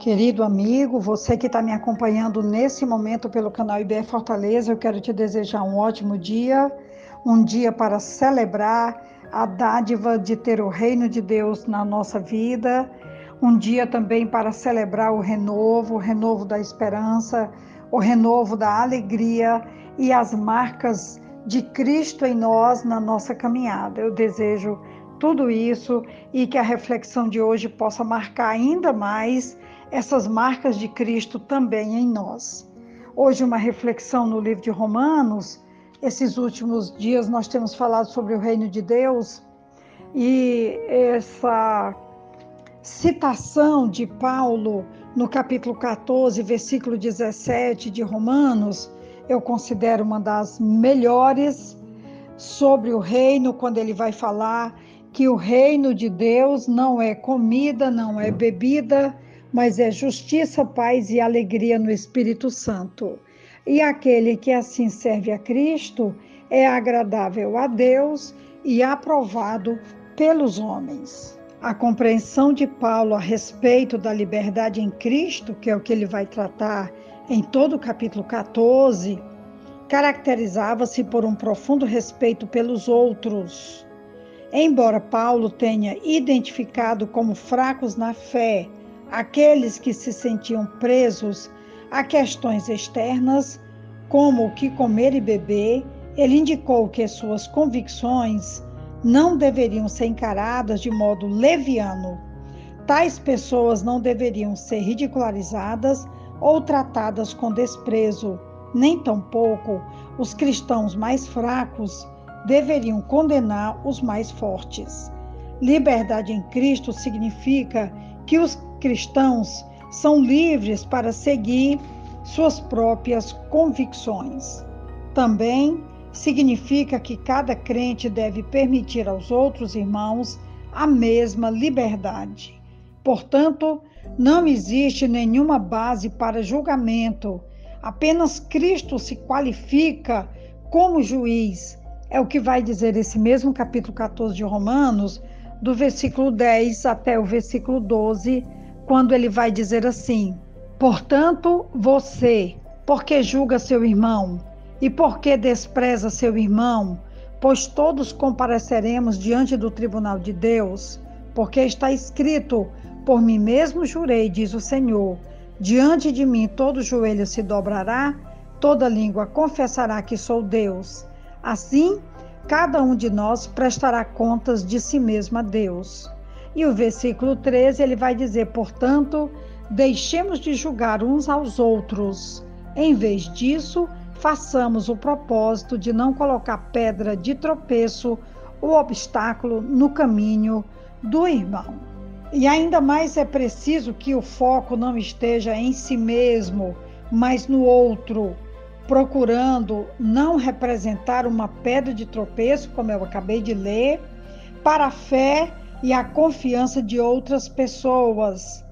Querido amigo, você que está me acompanhando nesse momento pelo canal IBE Fortaleza, eu quero te desejar um ótimo dia, um dia para celebrar a dádiva de ter o reino de Deus na nossa vida, um dia também para celebrar o renovo da esperança, o renovo da alegria e as marcas de Cristo em nós na nossa caminhada. Eu desejo tudo isso e que a reflexão de hoje possa marcar ainda mais essas marcas de Cristo também em nós. Hoje uma reflexão no livro de Romanos. Esses últimos dias nós temos falado sobre o reino de Deus e essa citação de Paulo no capítulo 14, versículo 17 de Romanos, eu considero uma das melhores sobre o reino, quando ele vai falar que o reino de Deus não é comida, não é bebida, mas é justiça, paz e alegria no Espírito Santo. E aquele que assim serve a Cristo é agradável a Deus e aprovado pelos homens. A compreensão de Paulo a respeito da liberdade em Cristo, que é o que ele vai tratar em todo o capítulo 14, caracterizava-se por um profundo respeito pelos outros. Embora Paulo tenha identificado como fracos na fé aqueles que se sentiam presos a questões externas, como o que comer e beber, ele indicou que suas convicções não deveriam ser encaradas de modo leviano. Tais pessoas não deveriam ser ridicularizadas ou tratadas com desprezo, nem tampouco os cristãos mais fracos deveriam condenar os mais fortes. Liberdade em Cristo significa que os cristãos são livres para seguir suas próprias convicções. Também significa que cada crente deve permitir aos outros irmãos a mesma liberdade. Portanto, não existe nenhuma base para julgamento. Apenas Cristo se qualifica como juiz. É o que vai dizer esse mesmo capítulo 14 de Romanos, do versículo 10 até o versículo 12, quando ele vai dizer assim: portanto, você, porque julga seu irmão, e porque despreza seu irmão, pois todos compareceremos diante do tribunal de Deus, porque está escrito: por mim mesmo jurei, diz o Senhor, diante de mim todo joelho se dobrará, toda língua confessará que sou Deus. Assim, cada um de nós prestará contas de si mesmo a Deus. E o versículo 13, ele vai dizer: portanto, deixemos de julgar uns aos outros. Em vez disso, façamos o propósito de não colocar pedra de tropeço ou obstáculo no caminho do irmão. E ainda mais é preciso que o foco não esteja em si mesmo, mas no outro, procurando não representar uma pedra de tropeço, como eu acabei de ler, para a fé e a confiança de outras pessoas.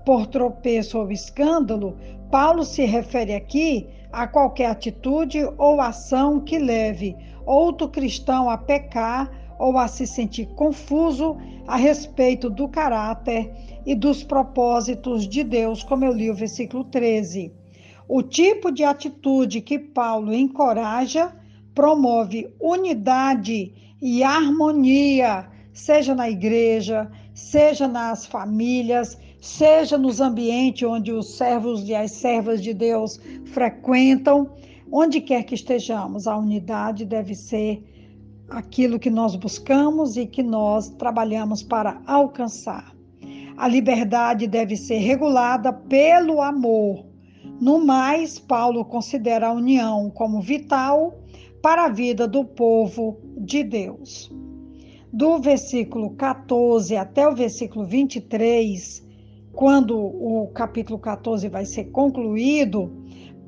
Por tropeço ou escândalo, Paulo se refere aqui a qualquer atitude ou ação que leve outro cristão a pecar ou a se sentir confuso a respeito do caráter e dos propósitos de Deus, como eu li o versículo 13. O tipo de atitude que Paulo encoraja promove unidade e harmonia, seja na igreja, seja nas famílias, seja nos ambientes onde os servos e as servas de Deus frequentam, onde quer que estejamos, a unidade deve ser aquilo que nós buscamos e que nós trabalhamos para alcançar. A liberdade deve ser regulada pelo amor. No mais, Paulo considera a união como vital para a vida do povo de Deus. Do versículo 14 até o versículo 23, quando o capítulo 14 vai ser concluído,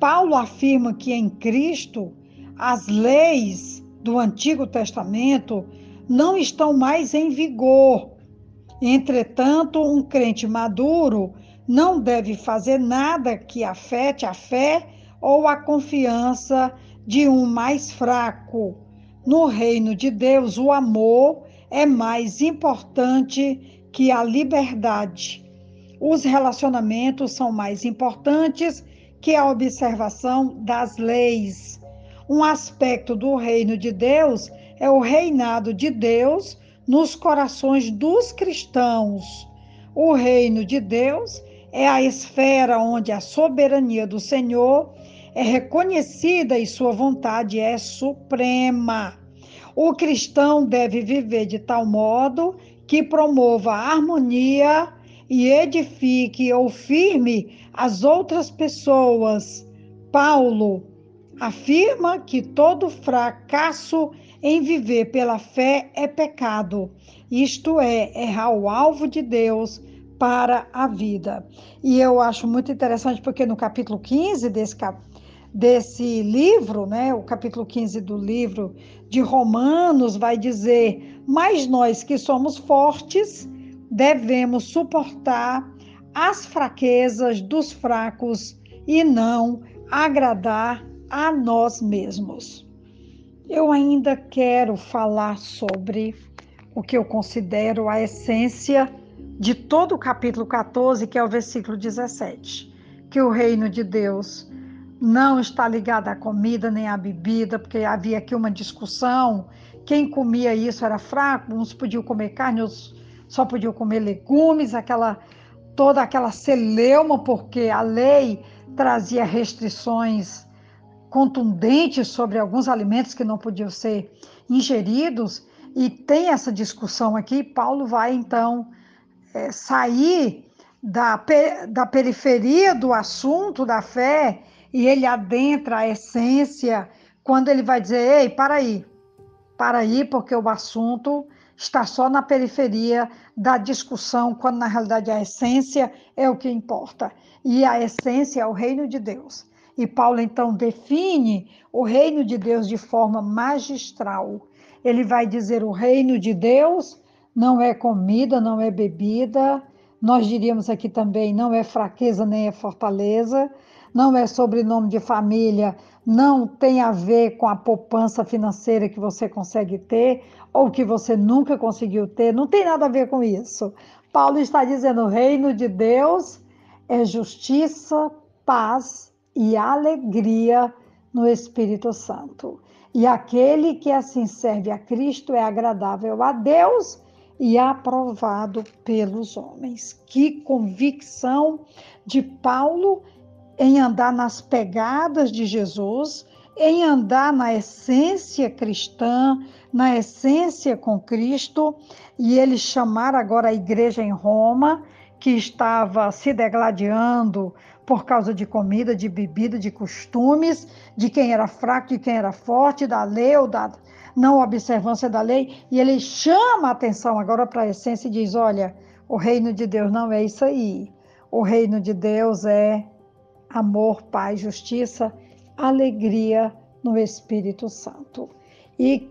Paulo afirma que em Cristo as leis do Antigo Testamento não estão mais em vigor. Entretanto, um crente maduro não deve fazer nada que afete a fé ou a confiança de um mais fraco. No reino de Deus, o amor é mais importante que a liberdade. Os relacionamentos são mais importantes que a observação das leis. Um aspecto do reino de Deus é o reinado de Deus nos corações dos cristãos. O reino de Deus é a esfera onde a soberania do Senhor é reconhecida e sua vontade é suprema. O cristão deve viver de tal modo que promova a harmonia e edifique ou firme as outras pessoas. Paulo afirma que todo fracasso em viver pela fé é pecado, isto é, errar o alvo de Deus para a vida. E eu acho muito interessante porque no capítulo 15 desse livro, né, o capítulo 15 do livro de Romanos vai dizer: mas nós que somos fortes devemos suportar as fraquezas dos fracos e não agradar a nós mesmos. Eu ainda quero falar sobre o que eu considero a essência de todo o capítulo 14, que é o versículo 17, que o reino de Deus não está ligado à comida nem à bebida, porque havia aqui uma discussão, quem comia isso era fraco, uns podiam comer carne, outros só podiam comer legumes, toda aquela celeuma, porque a lei trazia restrições contundentes sobre alguns alimentos que não podiam ser ingeridos, e tem essa discussão aqui. Paulo vai então sair da periferia do assunto da fé e ele adentra a essência quando ele vai dizer: ei, para aí, porque o assunto está só na periferia da discussão, quando na realidade a essência é o que importa. E a essência é o reino de Deus. E Paulo então define o reino de Deus de forma magistral. Ele vai dizer: o reino de Deus não é comida, não é bebida, nós diríamos aqui também, não é fraqueza nem é fortaleza, não é sobrenome de família, não tem a ver com a poupança financeira que você consegue ter ou que você nunca conseguiu ter, não tem nada a ver com isso. Paulo está dizendo: o reino de Deus é justiça, paz e alegria no Espírito Santo. E aquele que assim serve a Cristo é agradável a Deus e aprovado pelos homens. Que convicção de Paulo em andar nas pegadas de Jesus, em andar na essência cristã, na essência com Cristo, e ele chamar agora a igreja em Roma, que estava se degladiando por causa de comida, de bebida, de costumes, de quem era fraco, de quem era forte, da lei ou da não observância da lei, e ele chama a atenção agora para a essência e diz: olha, o reino de Deus não é isso aí. O reino de Deus é amor, paz, justiça, alegria no Espírito Santo. E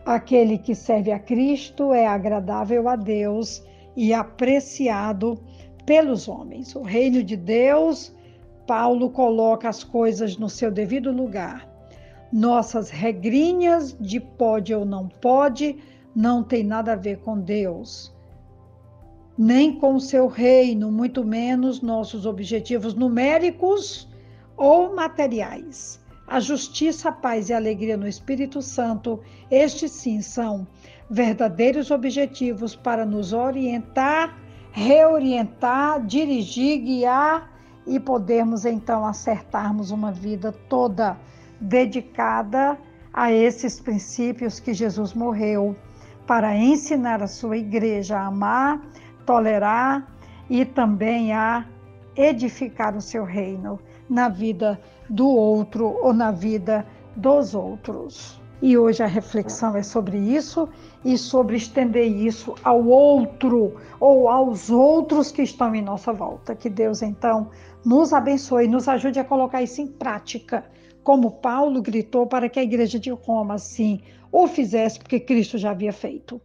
aquele que serve a Cristo é agradável a Deus e apreciado pelos homens. O reino de Deus, Paulo coloca as coisas no seu devido lugar. Nossas regrinhas de pode ou não pode não tem nada a ver com Deus, nem com o seu reino, muito menos nossos objetivos numéricos ou materiais. A justiça, a paz e a alegria no Espírito Santo, estes sim são verdadeiros objetivos para nos orientar, reorientar, dirigir, guiar e podermos então acertarmos uma vida toda dedicada a esses princípios que Jesus morreu para ensinar a sua igreja a amar, tolerar e também a edificar o seu reino na vida do outro ou na vida dos outros. E hoje a reflexão é sobre isso e sobre estender isso ao outro ou aos outros que estão em nossa volta. Que Deus então nos abençoe e nos ajude a colocar isso em prática, como Paulo gritou para que a igreja de Roma assim o fizesse, porque Cristo já havia feito.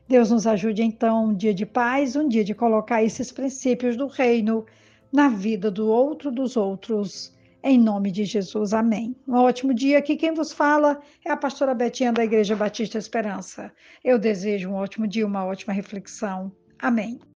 Deus nos ajude então, um dia de paz, um dia de colocar esses princípios do reino na vida do outro, dos outros, em nome de Jesus, amém. Um ótimo dia. Aqui quem vos fala é a pastora Betinha da Igreja Batista Esperança. Eu desejo um ótimo dia, uma ótima reflexão. Amém.